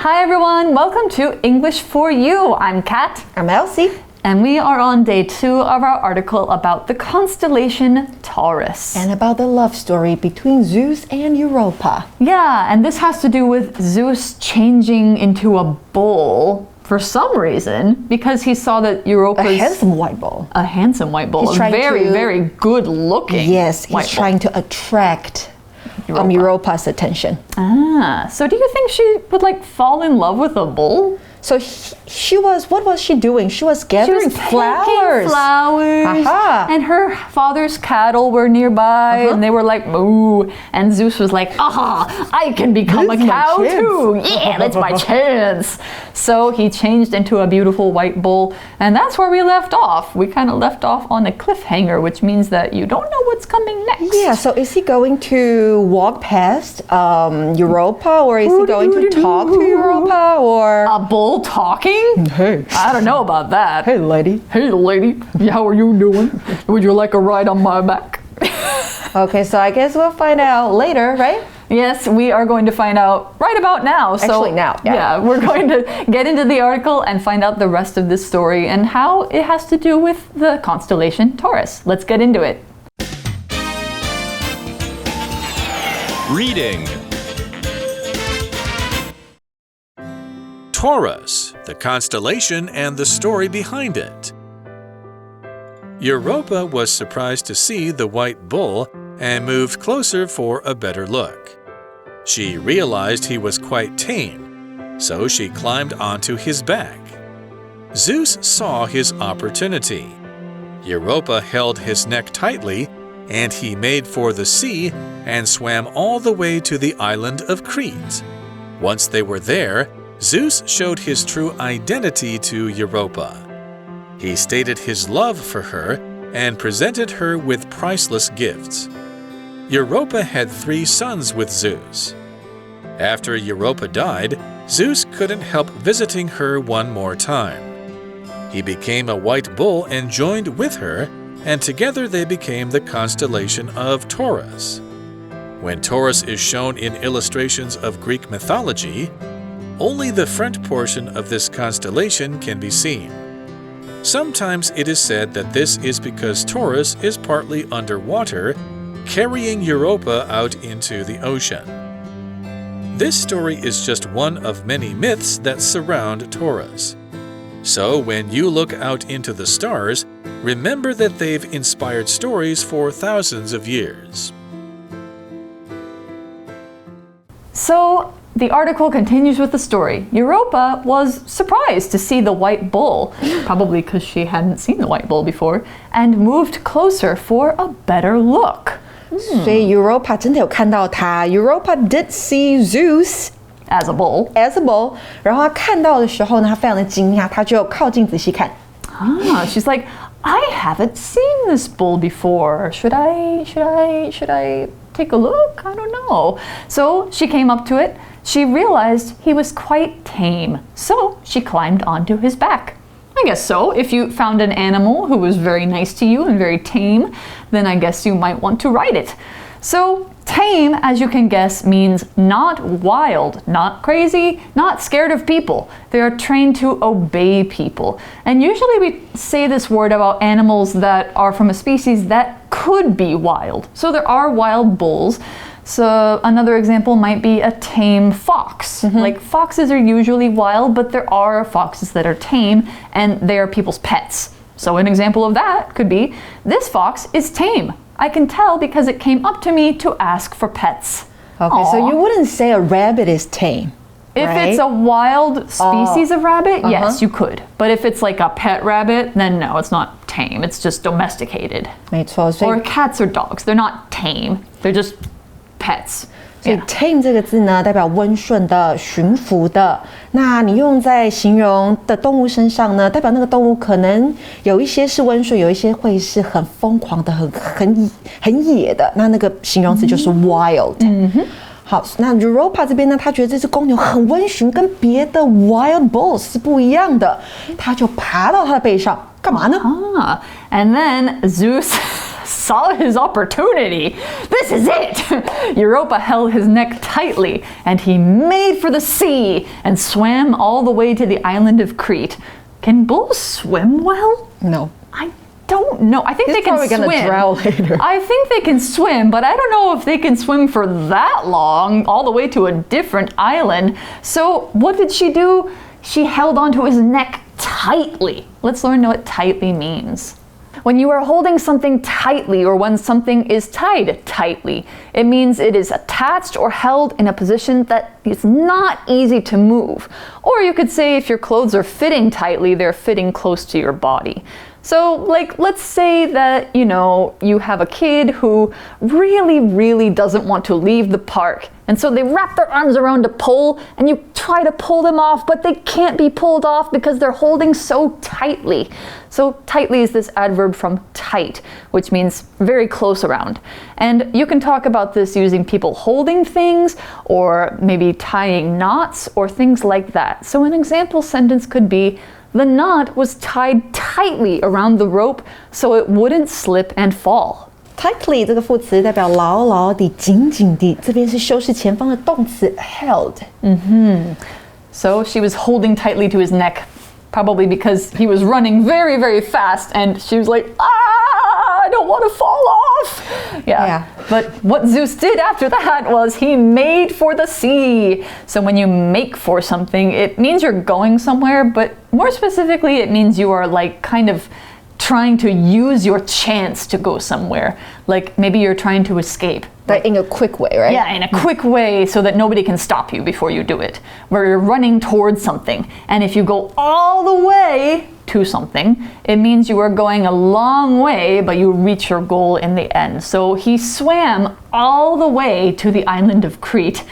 Hi everyone, welcome to English for You. I'm Kat. I'm Elsie. And we are on day 2 of our article about the constellation Taurus. And about the love story between Zeus and Europa. Yeah, and this has to do with Zeus changing into a bull for some reason because he saw that Europa's... A handsome white bull. A handsome white bull. He's a very good looking Yes, he's trying to attract Europa's attention. So do you think she would fall in love with a bull? So she was, what was she doing? She was gathering flowers. Aha. And her father's cattle were nearby and they were like, moo. And Zeus was like, aha, I can become a cow too. Yeah, that's my chance. So he changed into a beautiful white bull. And that's where we left off. We kind of left off on a cliffhanger, which means that you don't know what's coming next. Yeah, so is he going to walk past Europa, or is he going to talk to Europa, or... A bull talking? Hey. I don't know about that. Hey, lady. Hey, lady. How are you doing? Would you like a ride on my back? Okay, so I guess we'll find out later, right? Yes, we are going to find out right about now. Actually, now. Yeah, we're going to get into the article and find out the rest of this story and how it has to do with the constellation Taurus. Let's get into it. Reading. Taurus, the constellation and the story behind it. Europa was surprised to see the white bull and moved closer for a better look. She realized he was quite tame, so she climbed onto his back. Zeus saw his opportunity. Europa held his neck tightly, and he made for the sea and swam all the way to the island of Crete. Once they were there, Zeus showed his true identity to Europa. He stated his love for her and presented her with priceless gifts. Europa had 3 sons with Zeus. After Europa died, Zeus couldn't help visiting her one more time. He became a white bull and joined with her, and together they became the constellation of Taurus. When Taurus is shown in illustrations of Greek mythology, only the front portion of this constellation can be seen. Sometimes it is said that this is because Taurus is partly underwater, carrying Europa out into the ocean. This story is just one of many myths that surround Taurus. So when you look out into the stars, remember that they've inspired stories for thousands of years. So the article continues with the story. Europa was surprised to see the white bull, probably because she hadn't seen the white bull before, and moved closer for a better look. 所以 Europa 真的有看到他。Europa did see Zeus as a bull. As a bull. 然后他看到的时候呢，他非常的惊讶，他就靠近仔细看。She's like, I haven't seen this bull before. Should I take a look? I don't know. So she came up to it. She realized he was quite tame, so she climbed onto his back. I guess so. If you found an animal who was very nice to you and very tame, then I guess you might want to ride it. So tame, as you can guess, means not wild, not crazy, not scared of people. They are trained to obey people. And usually we say this word about animals that are from a species that could be wild. So there are wild bulls. So another example might be a tame fox. Like foxes are usually wild, but there are foxes that are tame and they are people's pets. So an example of that could be, this fox is tame. I can tell because it came up to me to ask for pets. Okay, Aww. so you wouldn't say a rabbit is tame. If right? it's a wild species of rabbit, yes, you could. But if it's like a pet rabbit, then no, it's not tame. It's just domesticated. 没错，所以 Or cats or dogs, they're not tame. They're just pets. 所以 tame 这个字呢，代表温顺的、驯服的。那你用在形容的动物身上呢，代表那个动物可能有一些是温顺，有一些会是很疯狂的、很野的。那个形容词就是 wild。好，那 Europa 这边呢，他觉得这只公牛很温驯，跟别的 wild bulls 是不一样的。他就爬到它的背上，干嘛呢？And then Zeus saw his opportunity. This is it! Europa held his neck tightly, and he made for the sea and swam all the way to the island of Crete. Can bulls swim well? No. I don't know. I think they can swim. He's probably gonna drown later. I think they can swim, but I don't know if they can swim for that long, all the way to a different island. So what did she do? She held onto his neck tightly. Let's learn what tightly means. When you are holding something tightly, or when something is tied tightly, it means it is attached or held in a position that is not easy to move. Or you could say if your clothes are fitting tightly, they're fitting close to your body. So, like, let's say that, you have a kid who really doesn't want to leave the park. And so they wrap their arms around a pole and you try to pull them off, but they can't be pulled off because they're holding so tightly. So tightly is this adverb from tight, which means very close around. And you can talk about this using people holding things, or maybe tying knots, or things like that. So an example sentence could be, the knot was tied tightly around the rope so it wouldn't slip and fall. Tightly 这个副词代表牢牢地、紧紧地，这边是修饰前方的动词 held. So she was holding tightly to his neck, probably because he was running very fast, and she was like, I don't want to fall off. Yeah. But what Zeus did after that was he made for the sea. So when you make for something, it means you're going somewhere, but more specifically, it means you are like kind of trying to use your chance to go somewhere. Like maybe you're trying to escape. But in a quick way, right? Yeah, in a quick way so that nobody can stop you before you do it. Where you're running towards something. And if you go all the way to something, it means you are going a long way, but you reach your goal in the end. So he swam all the way to the island of Crete,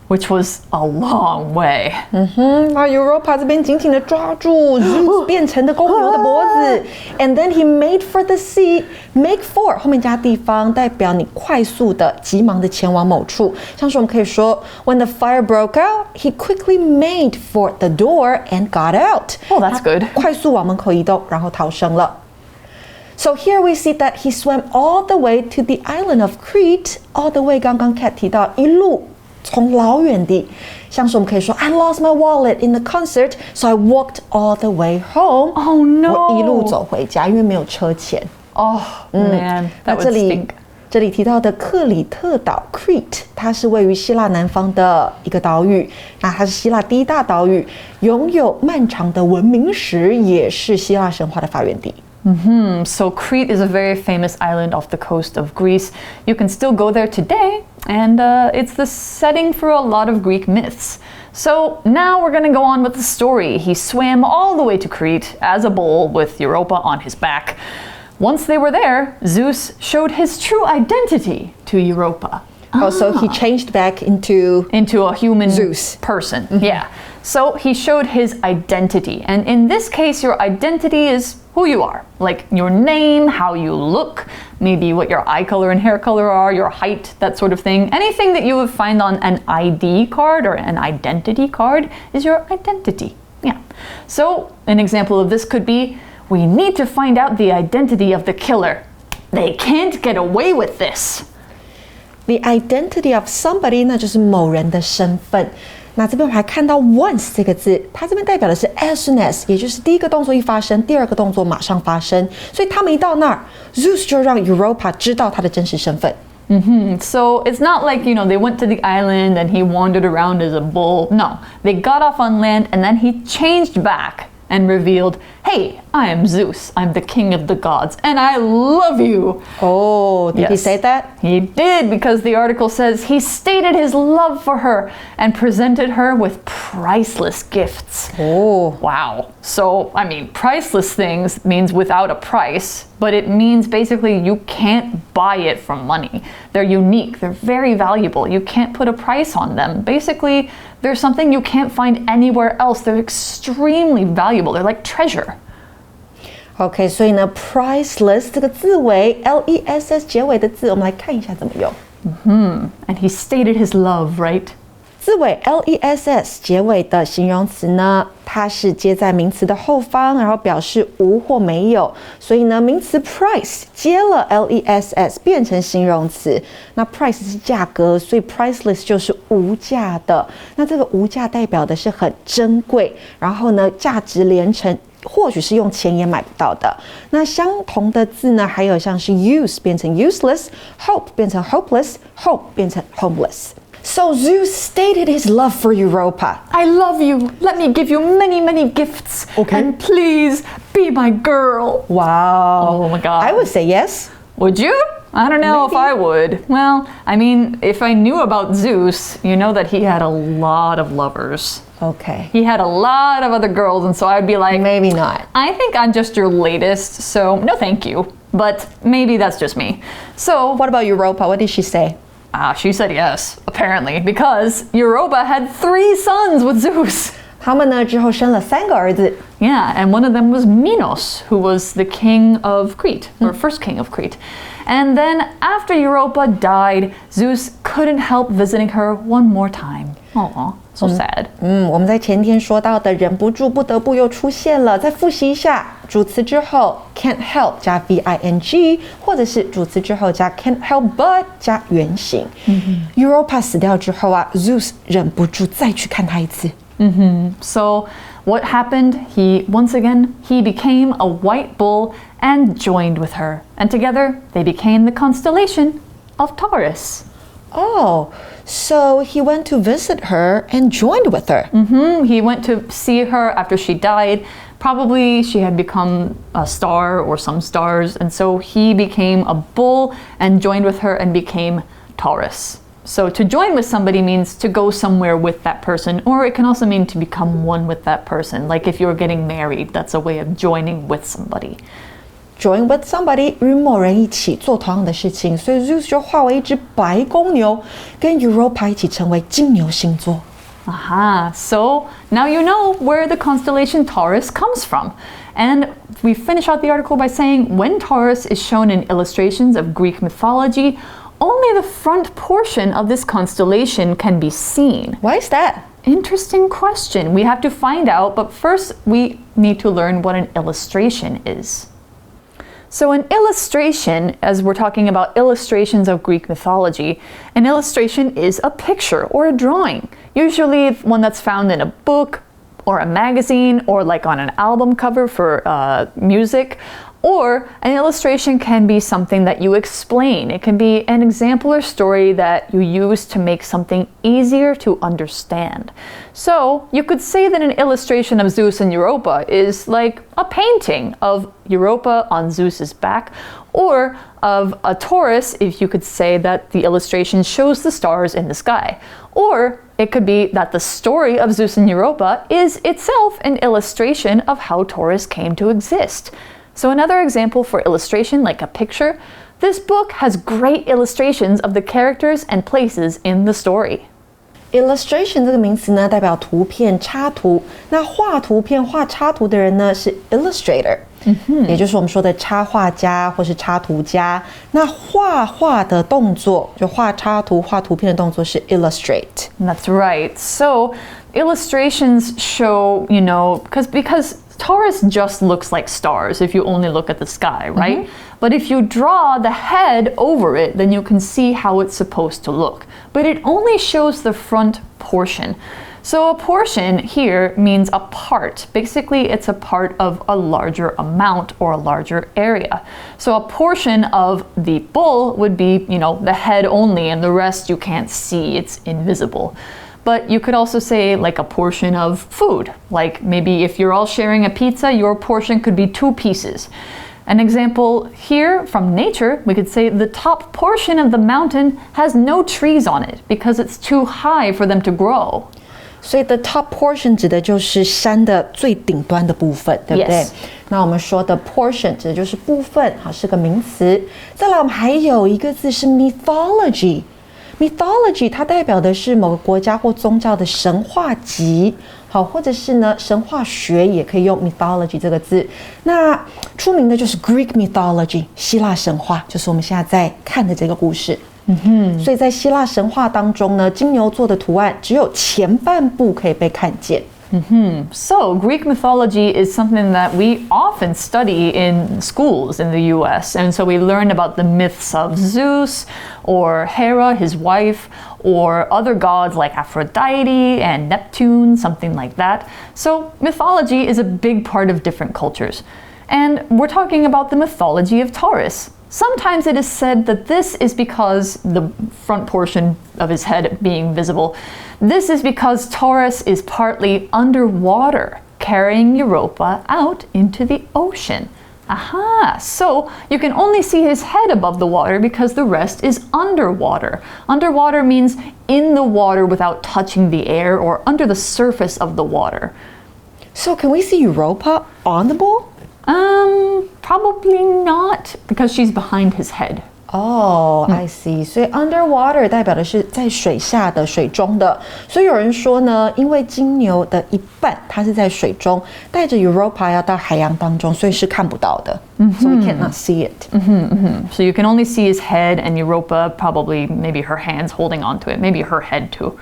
which was a long way. 那 Europa 这边紧紧地抓住 Zeus 变成的公牛的脖子 ，and then he made for the sea. Make for 后面加地方，代表你快速的、急忙的前往某处。像是我们可以说 ，When the fire broke out, he quickly made for the door and got out. Oh, that's good. 快速往门口移动，然后逃生了。So here we see that he swam all the way to the island of Crete. All the way 刚刚 Kat 提到一路。从老远地，像是我们可以说 I lost my wallet in the concert, so I walked all the way home. Oh no! 我一路走回家，因为没有车钱。Oh man, that would stink. 这里提到的克里特岛 Crete， 它是位于希腊南方的一个岛屿，那它是希腊第一大岛屿，拥有漫长的文明史，也是希腊神话的发源地。So Crete is a very famous island off the coast of Greece. You can still go there today, and it's the setting for a lot of Greek myths. So now we're going to go on with the story. He swam all the way to Crete as a bull with Europa on his back. Once they were there, Zeus showed his true identity to Europa. Oh, so he changed back into a human Zeus person. Yeah. So he showed his identity. And in this case, your identity is who you are. Like your name, how you look, maybe what your eye color and hair color are, your height, that sort of thing. Anything that you would find on an ID card or an identity card is your identity. Yeah. So an example of this could be, we need to find out the identity of the killer. They can't get away with this. The identity of somebody， 那就是某人的身份。那这边我们还看到 once 这个字，它这边代表的是 as soon as， 也就是第一个动作一发生，第二个动作马上发生。所以他们一到那儿 ，Zeus 就让 Europa 知道他的真实身份。So it's not like, they went to the island and he wandered around as a bull. No, they got off on land and then he changed back and revealed, hey, I am Zeus. I'm the king of the gods and I love you. Oh, did he say that? He did, because the article says he stated his love for her and presented her with priceless gifts. Oh. Wow. So, priceless things means without a price, but it means basically you can't buy it from money. They're unique. They're very valuable. You can't put a price on them. Basically, they're something you can't find anywhere else. They're extremely valuable. They're like treasure. OK， 所以呢 ，priceless 这个字尾 LESS 结尾的字，我们来看一下怎么用。And he stated his love, right? 字尾 less 结尾的形容词呢，它是接在名词的后方，然后表示无或没有，所以呢，名词 price 接了 less 变成形容词。那 price 是价格，所以 priceless 就是无价的。那这个无价代表的是很珍贵，然后呢，价值连城。或许是用钱也买不到的。那相同的字呢，还有像是 use 变成 useless，hope 变成 hopeless，hope 变成 homeless。So Zeus stated his love for Europa. I love you. Let me give you many, many gifts. Okay. And please be my girl. Wow. Oh my God. I would say yes. Would you? I don't know Maybe. if I would. Well, I mean, if I knew about Zeus, you know that he had a lot of lovers. Okay. He had a lot of other girls, and so I'd be like, Maybe not. I think I'm just your latest, so no thank you. But maybe that's just me. So, What about Europa? What did she say? she said yes, apparently, because Europa had 3 sons with Zeus. 他们呢之后生了3个儿子。Yeah, and one of them was Minos, who was the king of Crete, or first king of Crete. And then after Europa died, Zeus couldn't help visiting her one more time. Aw, so sad. 我们在前天说到的忍不住不得不又出现了，再复习一下，主词之后 can't help 加 VING， 或者是主词之后加 can't help but 加原形。Europa 死掉之后啊 ，Zeus 忍不住再去看他一次。So what happened? He became a white bull and joined with her. And together they became the constellation of Taurus. Oh, so he went to visit her and joined with her. He went to see her after she died. Probably she had become a star or some stars. And so he became a bull and joined with her and became Taurus. So to join with somebody means to go somewhere with that person, or it can also mean to become one with that person. Like if you're getting married, that's a way of joining with somebody. Join with somebody 与某人一起做同样的事情，所以 Zeus 就化为一只白公牛，跟 Europa 一起成为金牛星座。Aha, so now you know where the constellation Taurus comes from. And we finish out the article by saying when Taurus is shown in illustrations of Greek mythology, only the front portion of this constellation can be seen. Why is that? Interesting question. We have to find out, but first we need to learn what an illustration is. So an illustration, as we're talking about illustrations of Greek mythology, an illustration is a picture or a drawing, usually one that's found in a book or a magazine or like on an album cover for music. Or an illustration can be something that you explain. It can be an example or story that you use to make something easier to understand. So you could say that an illustration of Zeus and Europa is like a painting of Europa on Zeus's back, or of a Taurus, if you could say that the illustration shows the stars in the sky. Or it could be that the story of Zeus and Europa is itself an illustration of how Taurus came to exist. So another example for illustration, like a picture, this book has great illustrations of the characters and places in the story. Illustration 这个名词呢，代表图片、插图。那画图片、画插图的人呢，是 illustrator，也就是我们说的插画家或是插图家。那画画的动作，就画插图、画图片的动作是 illustrate. That's right. So illustrations show, because Taurus just looks like stars if you only look at the sky, right? But if you draw the head over it, then you can see how it's supposed to look. But it only shows the front portion. So a portion here means a part. Basically, it's a part of a larger amount or a larger area. So a portion of the bull would be, the head only, and the rest you can't see, it's invisible. But you could also say like a portion of food. Like maybe if you're all sharing a pizza, your portion could be 2 pieces. An example here from nature, we could say the top portion of the mountain has no trees on it because it's too high for them to grow. 所以 the top portion 指的就是山的最顶端的部分，对不对？ Yes. 那我们说的 portion 指的就是部分，好，是个名词。再来，我们还有一个字是 mythology。Mythology 它代表的是某个国家或宗教的神话集，好，或者是呢神话学也可以用 mythology 这个字。那出名的就是 Greek mythology 希腊神话，就是我们现在在看的这个故事。所以在希腊神话当中呢，金牛座的图案只有前半部可以被看见。So, Greek mythology is something that we often study in schools in the US. And so we learn about the myths of Zeus or Hera, his wife, or other gods like Aphrodite and Neptune, something like that. So, mythology is a big part of different cultures. And we're talking about the mythology of Taurus. Sometimes it is said that this is because the front portion of his head being visible. This is because Taurus is partly underwater, carrying Europa out into the ocean. Aha! So you can only see his head above the water because the rest is underwater. Underwater means in the water without touching the air or under the surface of the water. So can we see Europa on the bull? Probably not, because she's behind his head. Oh, I see. 所以 underwater 代表的是在水下的、水中的。所以有人说呢，因为金牛的一半它是在水中，带着 Europa 要到海洋当中，所以是看不到的。So we cannot see it. So you can only see his head and Europa, probably maybe her hands holding onto it, maybe her head too.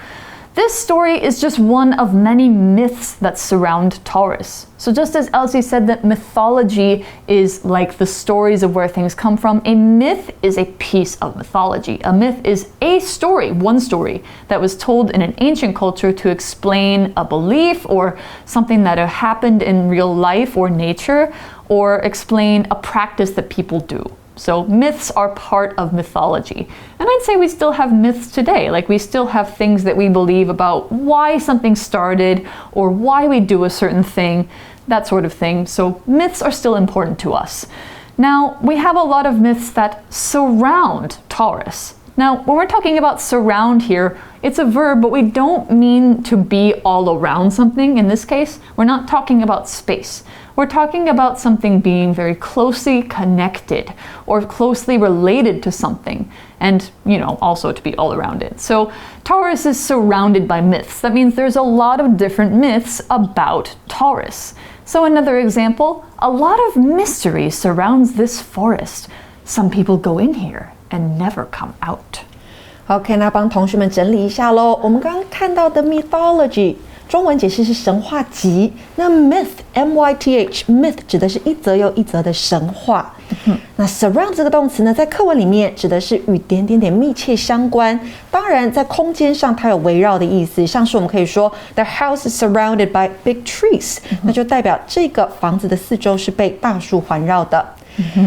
This story is just one of many myths that surround Taurus. So just as Elsie said that mythology is like the stories of where things come from, a myth is a piece of mythology. A myth is a story, one story, that was told in an ancient culture to explain a belief or something that happened in real life or nature, or explain a practice that people do. So myths are part of mythology. And I'd say we still have myths today. Like we still have things that we believe about why something started or why we do a certain thing, that sort of thing. So myths are still important to us. Now, we have a lot of myths that surround Taurus. Now, when we're talking about surround here, it's a verb, but we don't mean to be all around something. In this case, we're not talking about space. We're talking about something being very closely connected or closely related to something, and, also to be all around it. So Taurus is surrounded by myths. That means there's a lot of different myths about Taurus. So another example, a lot of mystery surrounds this forest. Some people go in here and never come out. OK， 那帮同学们整理一下咯。我们刚刚看到的 mythology， 中文解释是神话集。那 myth M-Y-T-H myth 指的是一则又一则的神话。那 surround 这个动词呢，在课文里面指的是与点点点密切相关。当然，在空间上它有围绕的意思，像是我们可以说 The house is surrounded by big trees， 那就代表这个房子的四周是被大树环绕的。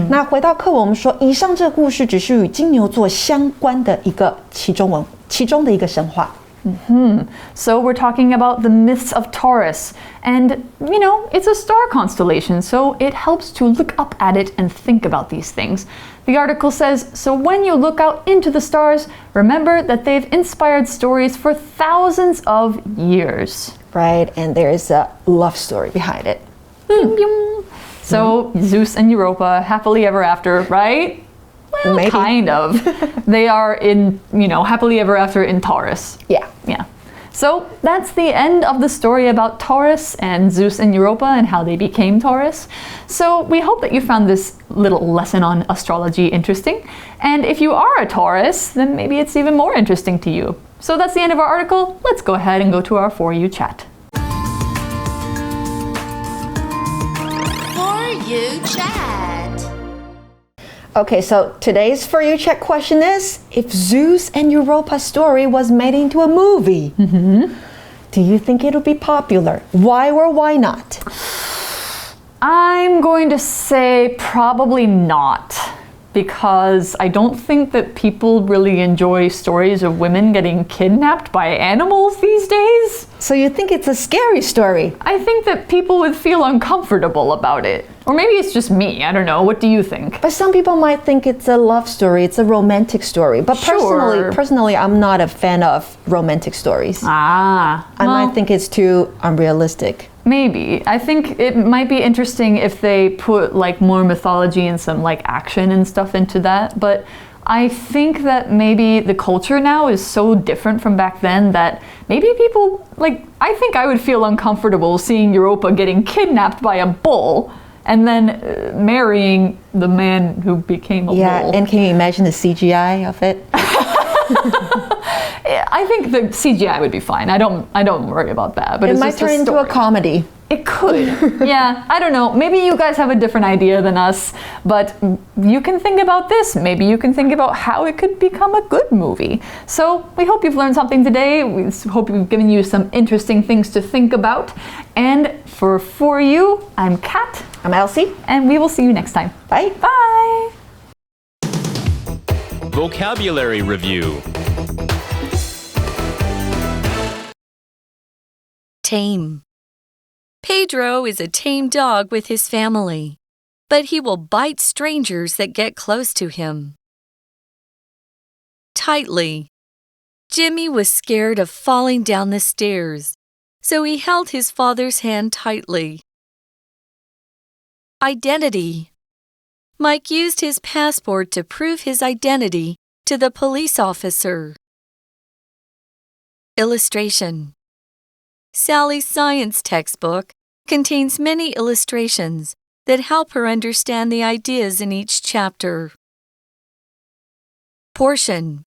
那回到课文，我们说以上这个故事只是与金牛座相关的一个其中的一个神话。So we're talking about the myths of Taurus. And, it's a star constellation, so it helps to look up at it and think about these things. The article says, so when you look out into the stars, remember that they've inspired stories for thousands of years. Right, and there's a love story behind it. So Zeus and Europa, happily ever after, right? Well, Maybe. Kind of. They are in, happily ever after in Taurus. Yeah. So that's the end of the story about Taurus and Zeus and Europa and how they became Taurus. So we hope that you found this little lesson on astrology interesting. And if you are a Taurus, then maybe it's even more interesting to you. So that's the end of our article. Let's go ahead and go to our For You chat. For You chat. Okay, so today's For You chat question is, if Zeus and Europa's story was made into a movie, do you think it would be popular? Why or why not? I'm going to say probably not, because I don't think that people really enjoy stories of women getting kidnapped by animals these days. So you think it's a scary story? I think that people would feel uncomfortable about it. Or maybe it's just me, I don't know. What do you think? But some people might think it's a love story, it's a romantic story. But Sure. personally, I'm not a fan of romantic stories. I might think it's too unrealistic. Maybe. I think it might be interesting if they put like more mythology and some like action and stuff into that. But I think that maybe the culture now is so different from back then that maybe people, I think I would feel uncomfortable seeing Europa getting kidnapped by a bull and then marrying the man who became a bull. Yeah, and can you imagine the CGI of it? I think the CGI would be fine. I don't worry about that. But It it's might just turn into a comedy. It could. Yeah, I don't know. Maybe you guys have a different idea than us, but you can think about this. Maybe you can think about how it could become a good movie. So we hope you've learned something today. We hope we've given you some interesting things to think about. And for you, I'm Kat. I'm Elsie. And we will see you next time. Bye. Bye. Vocabulary Review. Tame. Pedro is a tame dog with his family, but he will bite strangers that get close to him. Tightly. Jimmy was scared of falling down the stairs, so he held his father's hand tightly. Identity. Mike used his passport to prove his identity to the police officer. Illustration. Sally's science textbook contains many illustrations that help her understand the ideas in each chapter. Portion.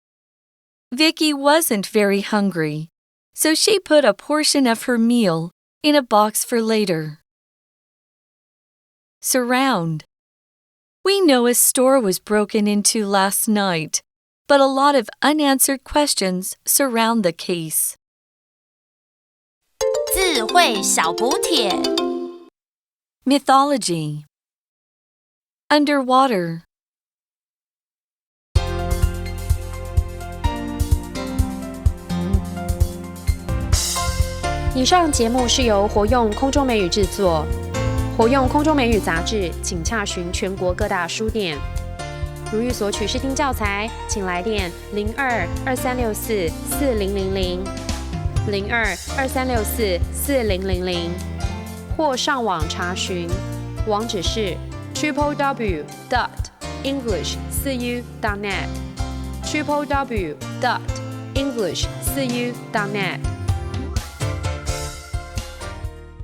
Vicky wasn't very hungry, so she put a portion of her meal in a box for later. Surround. We know a store was broken into last night, but a lot of unanswered questions surround the case. 智慧小补帖 Mythology. Underwater. 以上节目是由活用空中美语制作，活用空中美语杂志，请洽询全国各大书店。如欲索取试听教材，请来电02-2364-4000 02-2364-4000，或上网查询，网址是 www.english4u.net www.english4u.net